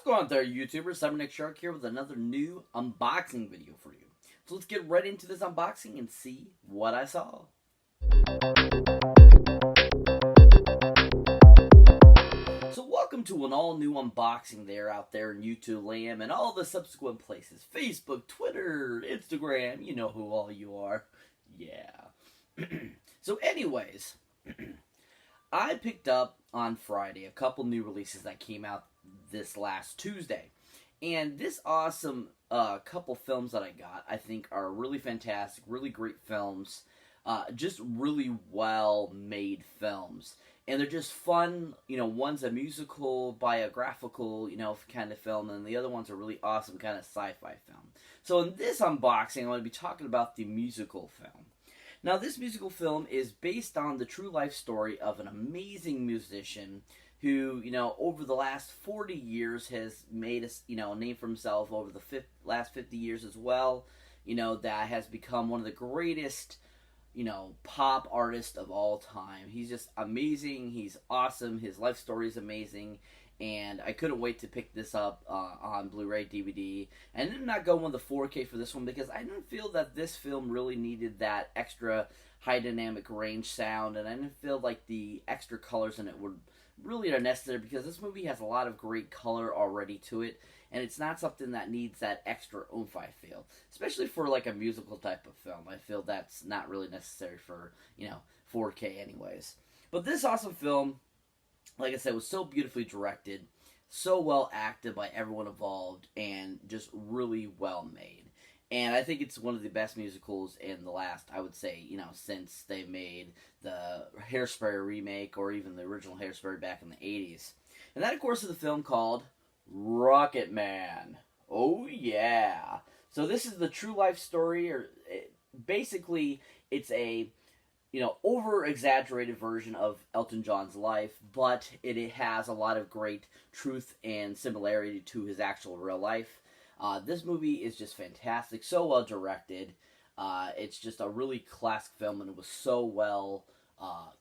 going on there, YouTubers? Cyberneticshark here with another new unboxing video for you. So let's get right into this unboxing and see what I saw. So welcome to an all-new unboxing there out there in YouTube land and all the subsequent places. Facebook, Twitter, Instagram, you know who all you are. Yeah. So anyways, I picked up on Friday a couple new releases that came out this last Tuesday. And this awesome couple films that I got, I think are really fantastic, really great films. Just really well-made films. And they're just fun, one's a musical, biographical, kind of film, and the other one's a really awesome kind of sci-fi film. So in this unboxing, I'm going to be talking about the musical film. Now, this musical film is based on the true life story of an amazing musician who, over the last 40 years has made a name for himself over the last 50 years as well, that has become one of the greatest, pop artists of all time. He's just amazing. He's awesome. His life story is amazing. And I couldn't wait to pick this up on Blu-ray, DVD. And I did not go with the 4K for this one because I didn't feel that this film really needed that extra high dynamic range sound. And I didn't feel like the extra colors in it were really necessary because this movie has a lot of great color already to it. And it's not something that needs that extra oomph, I feel. Especially for like a musical type of film. I feel that's not really necessary for, 4K anyways. But this awesome film, like I said, was so beautifully directed, so well acted by everyone involved, and just really well made. And I think it's one of the best musicals in the last, I would say, since they made the Hairspray remake or even the original Hairspray back in the 80s. And that, of course, is the film called Rocketman. Oh, yeah. So this is the true life story, or basically it's a over-exaggerated version of Elton John's life, but it has a lot of great truth and similarity to his actual real life. This movie is just fantastic, so well directed. It's just a really classic film, and it was so well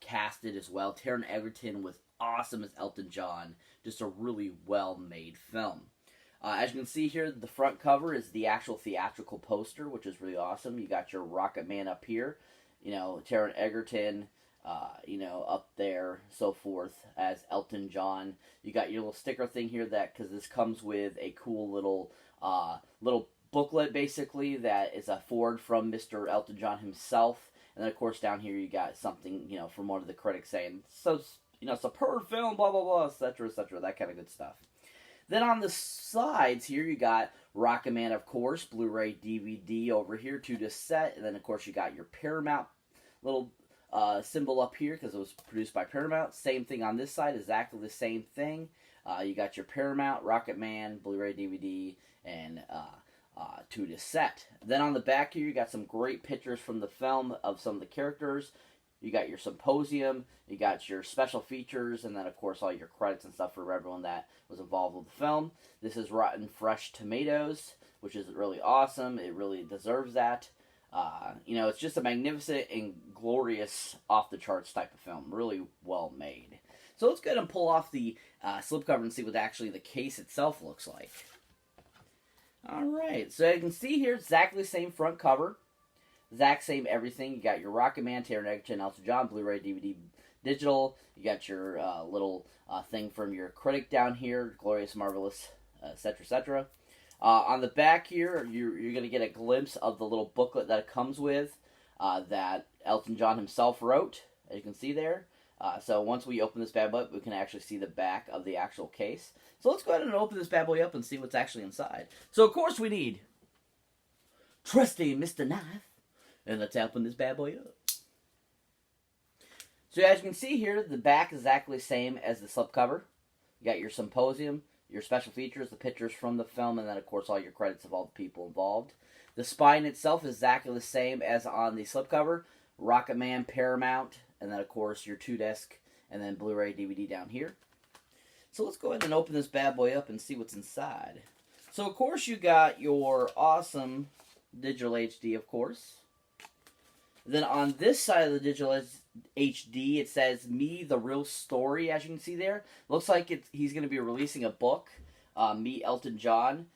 casted as well. Taron Egerton was awesome as Elton John. Just a really well-made film. As you can see here, the front cover is the actual theatrical poster, which is really awesome. You got your Rocketman up here. Taron Egerton, up there, so forth, as Elton John. You got your little sticker thing here because this comes with a cool little booklet, basically, that is a forward from Mr. Elton John himself. And then, of course, down here you got something, from one of the critics saying, so, superb film, blah, blah, blah, etc., that kind of good stuff. Then on the sides here, you got Rocketman, of course, Blu-ray, DVD over here, 2-disc set. And then, of course, you got your Paramount little symbol up here because it was produced by Paramount. Same thing on this side, exactly the same thing. You got your Paramount, Rocketman, Blu-ray, DVD, and 2-disc set. Then on the back here, you got some great pictures from the film of some of the characters. You got your symposium, you got your special features, and then, of course, all your credits and stuff for everyone that was involved with the film. This is Rotten Fresh Tomatoes, which is really awesome. It really deserves that. It's just a magnificent and glorious, off-the-charts type of film. Really well made. So let's go ahead and pull off the slipcover and see what actually the case itself looks like. Alright, so you can see here, exactly the same front cover. Exact same everything. You got your Rocketman, Taron Egerton, Elton John, Blu-ray, DVD, digital. You got your little thing from your critic down here, glorious, marvelous, etc., etc. On the back here, you're going to get a glimpse of the little booklet that it comes with that Elton John himself wrote, as you can see there. So once we open this bad boy up, we can actually see the back of the actual case. So let's go ahead and open this bad boy up and see what's actually inside. So, of course, we need trusty Mr. Knife. And let's open this bad boy up. So as you can see here, the back is exactly the same as the slipcover. You got your symposium, your special features, the pictures from the film, and then, of course, all your credits of all the people involved. The spine itself is exactly the same as on the slipcover. Rocketman, Paramount, and then, of course, your 2-disc, and then Blu-ray, DVD down here. So let's go ahead and open this bad boy up and see what's inside. So, of course, you got your awesome digital HD, of course. Then on this side of the digital HD, it says, Me, the Real Story, as you can see there. Looks like he's going to be releasing a book Meet Elton John.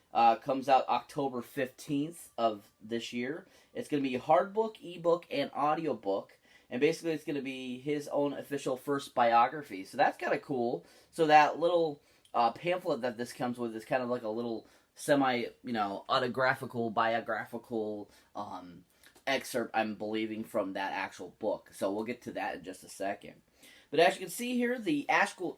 Comes out October 15th of this year. It's going to be hard book, ebook, and audiobook. And basically it's going to be his own official first biography. So that's kind of cool. So that little pamphlet that this comes with is kind of like a little semi, autographical, biographical excerpt, I'm believing, from that actual book. So we'll get to that in just a second. But as you can see here, the actual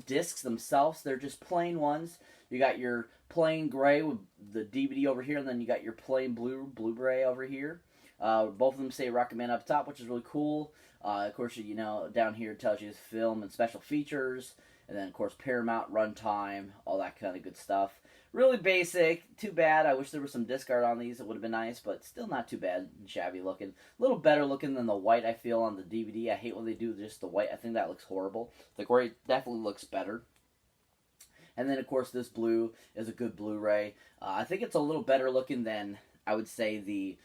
discs themselves, they're just plain ones. You got your plain gray with the DVD over here, and then you got your plain Blu-ray over here. Both of them say Rocketman up top, which is really cool. Of course, down here it tells you the film and special features, and then, of course, Paramount, runtime, all that kind of good stuff. Really basic. Too bad. I wish there was some disc art on these. It would have been nice, but still not too bad and shabby looking. A little better looking than the white, I feel, on the DVD. I hate when they do just the white. I think that looks horrible. The gray definitely looks better. And then, of course, this blue is a good Blu-ray. I think it's a little better looking than, I would say, the...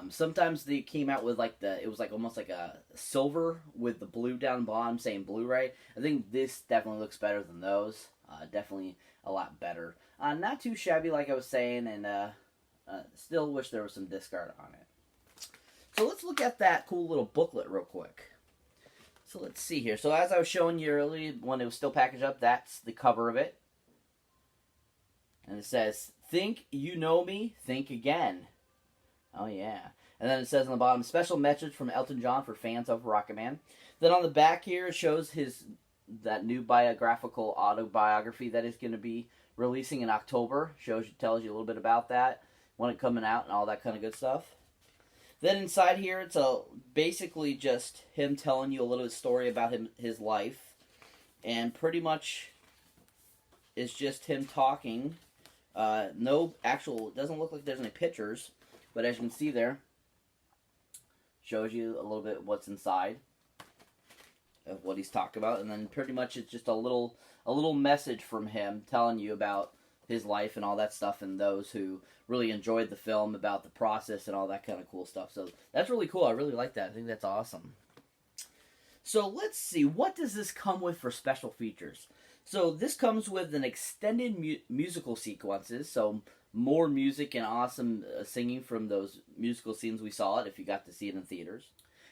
sometimes they came out with it was like almost like a silver with the blue down bottom saying Blu-ray. I think this definitely looks better than those. Definitely a lot better. Not too shabby, like I was saying, and still wish there was some disc art on it. So let's look at that cool little booklet real quick. So let's see here. So as I was showing you earlier, when it was still packaged up, that's the cover of it. And it says, "Think you know me? Think again." Oh, yeah. And then it says on the bottom, "Special message from Elton John for fans of Rocketman." Then on the back here, it shows that new biographical autobiography that is going to be releasing in October. Tells you a little bit about that, when it's coming out, and all that kind of good stuff. Then inside here, it's basically just him telling you a little story about his life. And pretty much it's just him talking. It doesn't look like there's any pictures. But as you can see there, shows you a little bit what's inside of what he's talked about, and then pretty much it's just a little message from him telling you about his life and all that stuff, and those who really enjoyed the film, about the process and all that kind of cool stuff. So that's really cool. I really like that. I think that's awesome. So let's see, what does this come with for special features? So this comes with an extended musical sequences, so more music and awesome singing from those musical scenes we saw if you got to see it in theaters.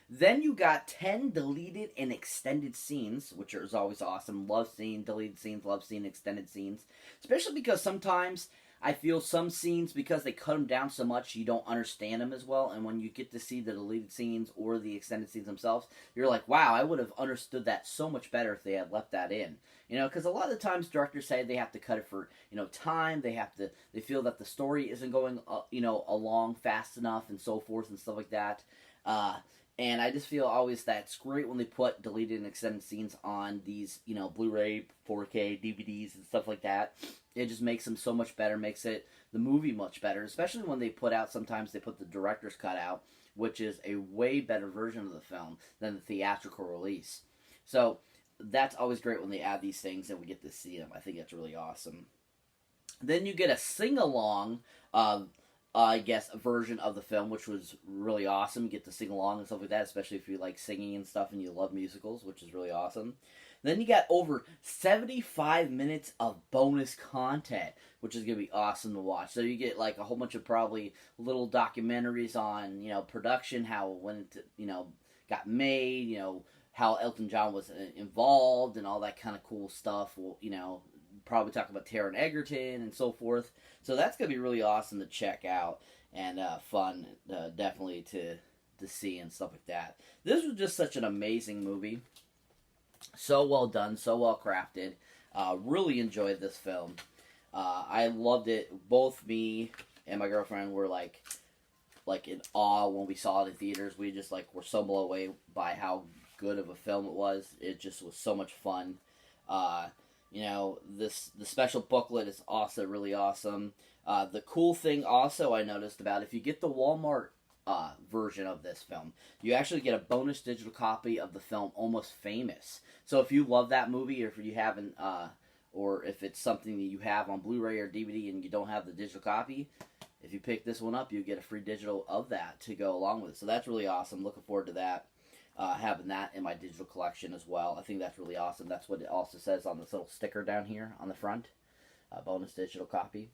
Then you got 10 deleted and extended scenes, which is always awesome. Love seeing deleted scenes, love seeing extended scenes. Especially because sometimes I feel some scenes, because they cut them down so much, you don't understand them as well. And when you get to see the deleted scenes or the extended scenes themselves, you're like, wow, I would have understood that so much better if they had left that in. Because a lot of the times directors say they have to cut it for, time. They feel that the story isn't going, along fast enough and so forth and stuff like that. And I just feel always that's great when they put deleted and extended scenes on these, Blu-ray, 4K, DVDs and stuff like that. It just makes them so much better, makes the movie much better, especially when sometimes they put the director's cut out, which is a way better version of the film than the theatrical release. So that's always great when they add these things and we get to see them. I think that's really awesome. Then you get a sing-along, a version of the film, which was really awesome. You get to sing along and stuff like that, especially if you like singing and stuff and you love musicals, which is really awesome. Then you got over 75 minutes of bonus content, which is going to be awesome to watch. So you get like a whole bunch of probably little documentaries on, production, when it, got made, how Elton John was involved and all that kind of cool stuff. We'll, probably talk about Taron Egerton and so forth. So that's going to be really awesome to check out and fun, definitely to see and stuff like that. This was just such an amazing movie. So well done, so well crafted. Really enjoyed this film. I loved it. Both me and my girlfriend were like in awe when we saw it in theaters. We just were so blown away by how good of a film it was. It just was so much fun. The special booklet is also really awesome. The cool thing also I noticed about, if you get the Walmart version of this film, you actually get a bonus digital copy of the film Almost Famous. So if you love that movie, or if you haven't, or if it's something that you have on Blu-ray or DVD and you don't have the digital copy, if you pick this one up, you get a free digital of that to go along with it. So that's really awesome. Looking forward to that. Having that in my digital collection as well. I think that's really awesome. That's what it also says on this little sticker down here on the front. a bonus digital copy.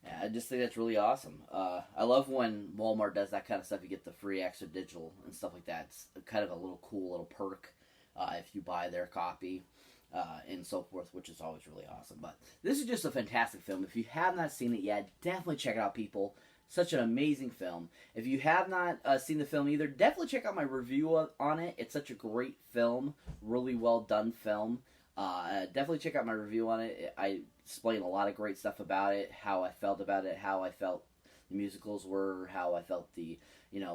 Yeah, I just think that's really awesome. I love when Walmart does that kind of stuff. You get the free extra digital and stuff like that. It's kind of a little cool little perk if you buy their copy and so forth, which is always really awesome. But this is just a fantastic film. If you have not seen it yet, definitely check it out, people. Such an amazing film. If you have not seen the film either, definitely check out my review on it. It's such a great film, really well done film. Definitely check out my review on it. I explain a lot of great stuff about it, how I felt about it, how I felt the musicals were, how I felt the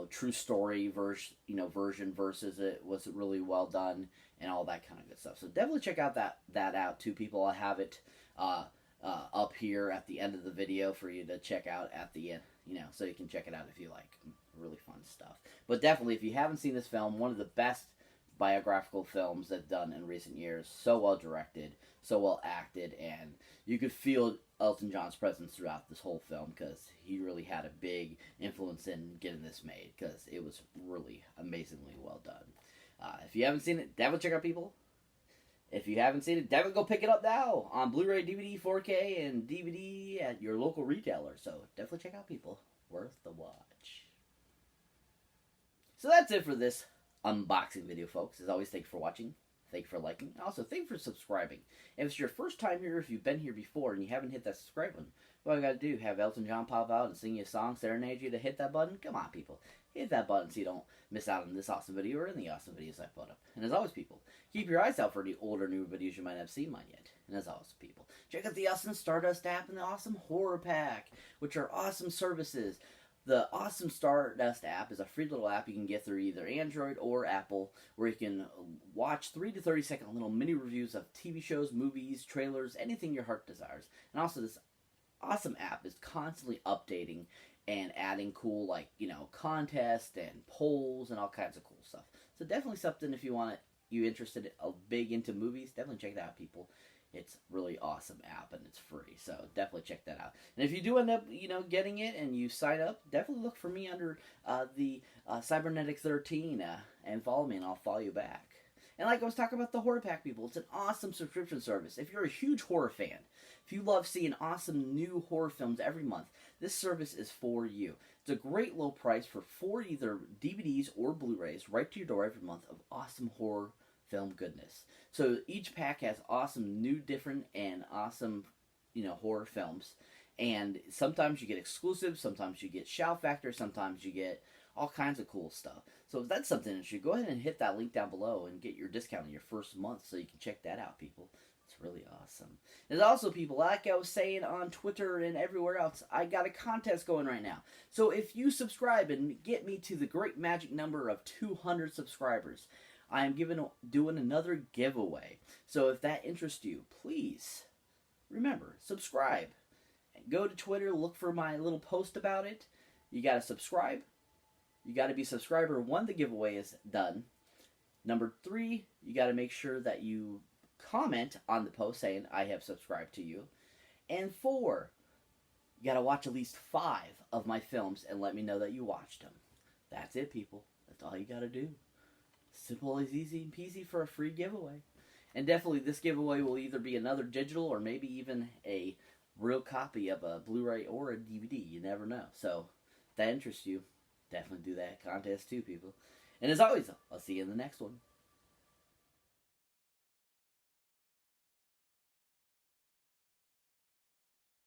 true story version versus it was really well done, and all that kind of good stuff. So definitely check out that out too, people. I have it up here at the end of the video for you to check out at the end, so you can check it out if you like. Really fun stuff. But definitely, if you haven't seen this film, one of the best biographical films they've done in recent years. So well directed, so well acted, and you could feel Elton John's presence throughout this whole film because he really had a big influence in getting this made because it was really amazingly well done. If you haven't seen it, definitely check out, people. If you haven't seen it, definitely go pick it up now on Blu-ray, DVD, 4K, and DVD at your local retailer. So definitely check out, people. Worth the watch. So that's it for this unboxing video, folks. As always, thank you for watching. Thank you for liking. Also, thank you for subscribing. If it's your first time here, if you've been here before and you haven't hit that subscribe button, what you got to do, have Elton John pop out and sing you a song, serenade you to hit that button? Come on, people. Hit that button so you don't miss out on this awesome video or any awesome videos I put up. And as always, people, keep your eyes out for any older, new videos you might not have seen mine yet. And as always, people, check out the awesome Stardust app and the awesome Horror Pack, which are awesome services. The awesome Stardust app is a free little app you can get through either Android or Apple, where you can watch 3 to 30-second little mini reviews of TV shows, movies, trailers, anything your heart desires. And also, this awesome app is constantly updating and adding cool, contests and polls and all kinds of cool stuff. So definitely something if you interested, big into movies, definitely check that out, people. It's really awesome app and it's free, so definitely check that out. And if you do end up, getting it and you sign up, definitely look for me under the Cybernetics13 and follow me, and I'll follow you back. And like I was talking about the Horror Pack, people, it's an awesome subscription service. If you're a huge horror fan, if you love seeing awesome new horror films every month, this service is for you. It's a great low price for 4 either DVDs or Blu-rays right to your door every month of awesome horror film goodness. So each pack has awesome new, different, and awesome, horror films. And sometimes you get exclusive, sometimes you get shout factor, sometimes you get all kinds of cool stuff. So if that's something that you go ahead and hit that link down below and get your discount in your first month so you can check that out, people. It's really awesome. There's also, people, like I was saying on Twitter and everywhere else, I got a contest going right now. So if you subscribe and get me to the great magic number of 200 subscribers, I am doing another giveaway. So if that interests you, please remember, subscribe. Go to Twitter, look for my little post about it. You got to subscribe. You got to be subscriber 1, the giveaway is done. Number 3, you got to make sure that you comment on the post saying, I have subscribed to you. And 4, you got to watch at least 5 of my films and let me know that you watched them. That's it, people. That's all you got to do. Simple as easy and peasy for a free giveaway. And definitely this giveaway will either be another digital or maybe even a real copy of a Blu-ray or a DVD. You never know. So if that interests you, definitely do that contest too, people. And as always, I'll see you in the next one.